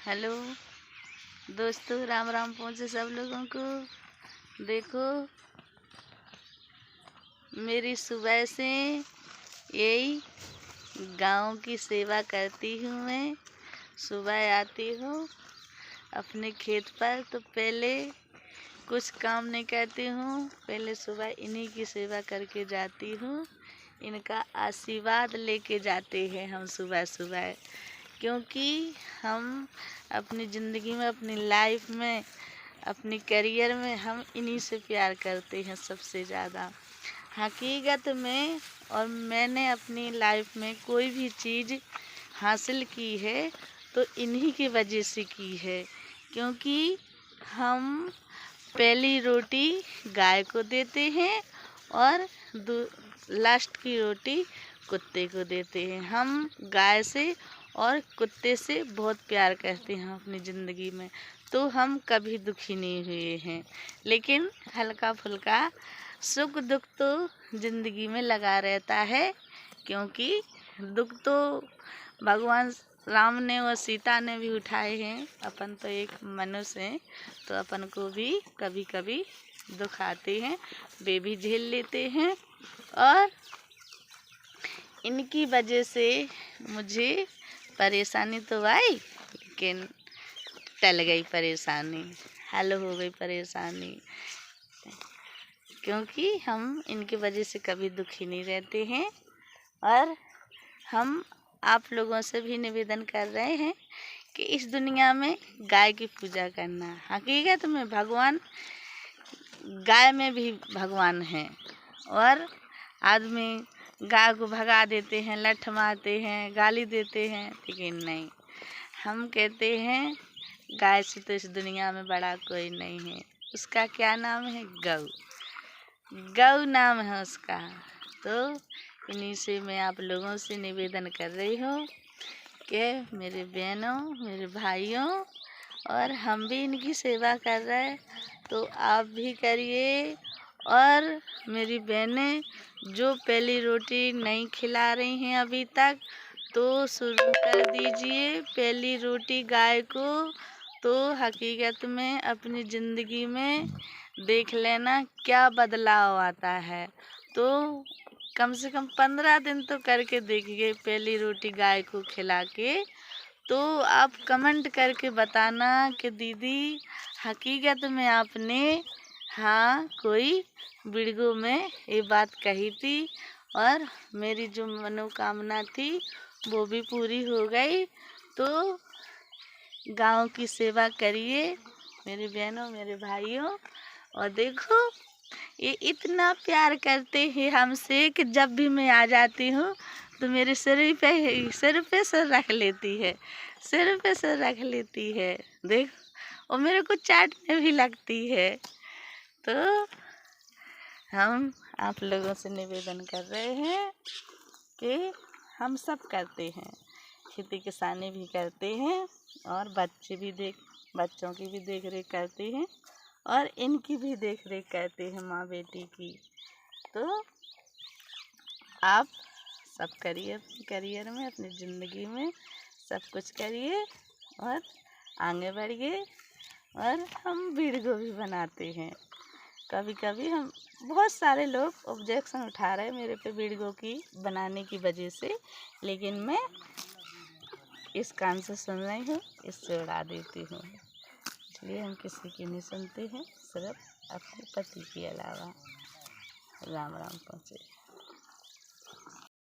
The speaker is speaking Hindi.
हेलो दोस्तों, राम राम पहुँचे सब लोगों को। देखो, मेरी सुबह से यही गांव की सेवा करती हूँ। मैं सुबह आती हूँ अपने खेत पर, तो पहले कुछ काम नहीं करती हूँ, पहले सुबह इन्हीं की सेवा करके जाती हूँ। इनका आशीर्वाद लेके जाते हैं हम सुबह सुबह, क्योंकि हम अपनी ज़िंदगी में, अपनी लाइफ में, अपनी करियर में हम इन्हीं से प्यार करते हैं सबसे ज़्यादा हकीकत में। और मैंने अपनी लाइफ में कोई भी चीज़ हासिल की है तो इन्हीं की वजह से की है, क्योंकि हम पहली रोटी गाय को देते हैं और लास्ट की रोटी कुत्ते को देते हैं। हम गाय से और कुत्ते से बहुत प्यार करते हैं अपनी ज़िंदगी में, तो हम कभी दुखी नहीं हुए हैं। लेकिन हल्का फुल्का सुख दुख तो ज़िंदगी में लगा रहता है, क्योंकि दुख तो भगवान राम ने और सीता ने भी उठाए हैं। अपन तो एक मनुष्य हैं, तो अपन को भी कभी कभी दुख आते हैं, वे भी झेल लेते हैं। और इनकी वजह से मुझे परेशानी तो आई, लेकिन टल गई परेशानी, हल हो गई परेशानी, क्योंकि हम इनकी वजह से कभी दुखी नहीं रहते हैं। और हम आप लोगों से भी निवेदन कर रहे हैं कि इस दुनिया में गाय की पूजा करना। हकीकत में भगवान, गाय में भी भगवान हैं। और आदमी गाय को भगा देते हैं, लठ मारते हैं, गाली देते हैं, लेकिन नहीं, हम कहते हैं गाय से तो इस दुनिया में बड़ा कोई नहीं है। उसका क्या नाम है? गौ। गौ नाम है उसका। तो इन्हीं से मैं आप लोगों से निवेदन कर रही हूँ कि मेरे बहनों, मेरे भाइयों, और हम भी इनकी सेवा कर रहे हैं, तो आप भी करिए। और मेरी बहनें जो पहली रोटी नहीं खिला रही हैं अभी तक, तो शुरू कर दीजिए पहली रोटी गाय को। तो हकीकत में अपनी ज़िंदगी में देख लेना क्या बदलाव आता है। तो कम से कम 15 दिन तो करके देखिए पहली रोटी गाय को खिला के, तो आप कमेंट करके बताना कि दीदी हकीकत में आपने हाँ कोई वीडियो में ये बात कही थी और मेरी जो मनोकामना थी वो भी पूरी हो गई। तो गांव की सेवा करिए मेरी बहनों, मेरे भाइयों। और देखो, ये इतना प्यार करते हैं हमसे कि जब भी मैं आ जाती हूँ तो मेरे सिर पे सर रख लेती है, सिर पे सर रख लेती है। देख, और मेरे को चाटने भी लगती है। तो हम आप लोगों से निवेदन कर रहे हैं कि हम सब करते हैं, खेती किसानी भी करते हैं, और बच्चों की भी देख रेख करते हैं, और इनकी भी देख रेख करते हैं, माँ बेटी की। तो आप सब करिए करियर में, अपनी ज़िंदगी में सब कुछ करिए और आगे बढ़िए। और हम वीडियो भी बनाते हैं, कभी कभी हम, बहुत सारे लोग ऑब्जेक्शन उठा रहे हैं मेरे पे वीडियो की बनाने की वजह से, लेकिन मैं इस कान से सुन रही हूँ, इससे उड़ा देती हूँ। इसलिए हम किसी की नहीं सुनते हैं, सिर्फ अपने पति के अलावा। राम राम पहुँचे।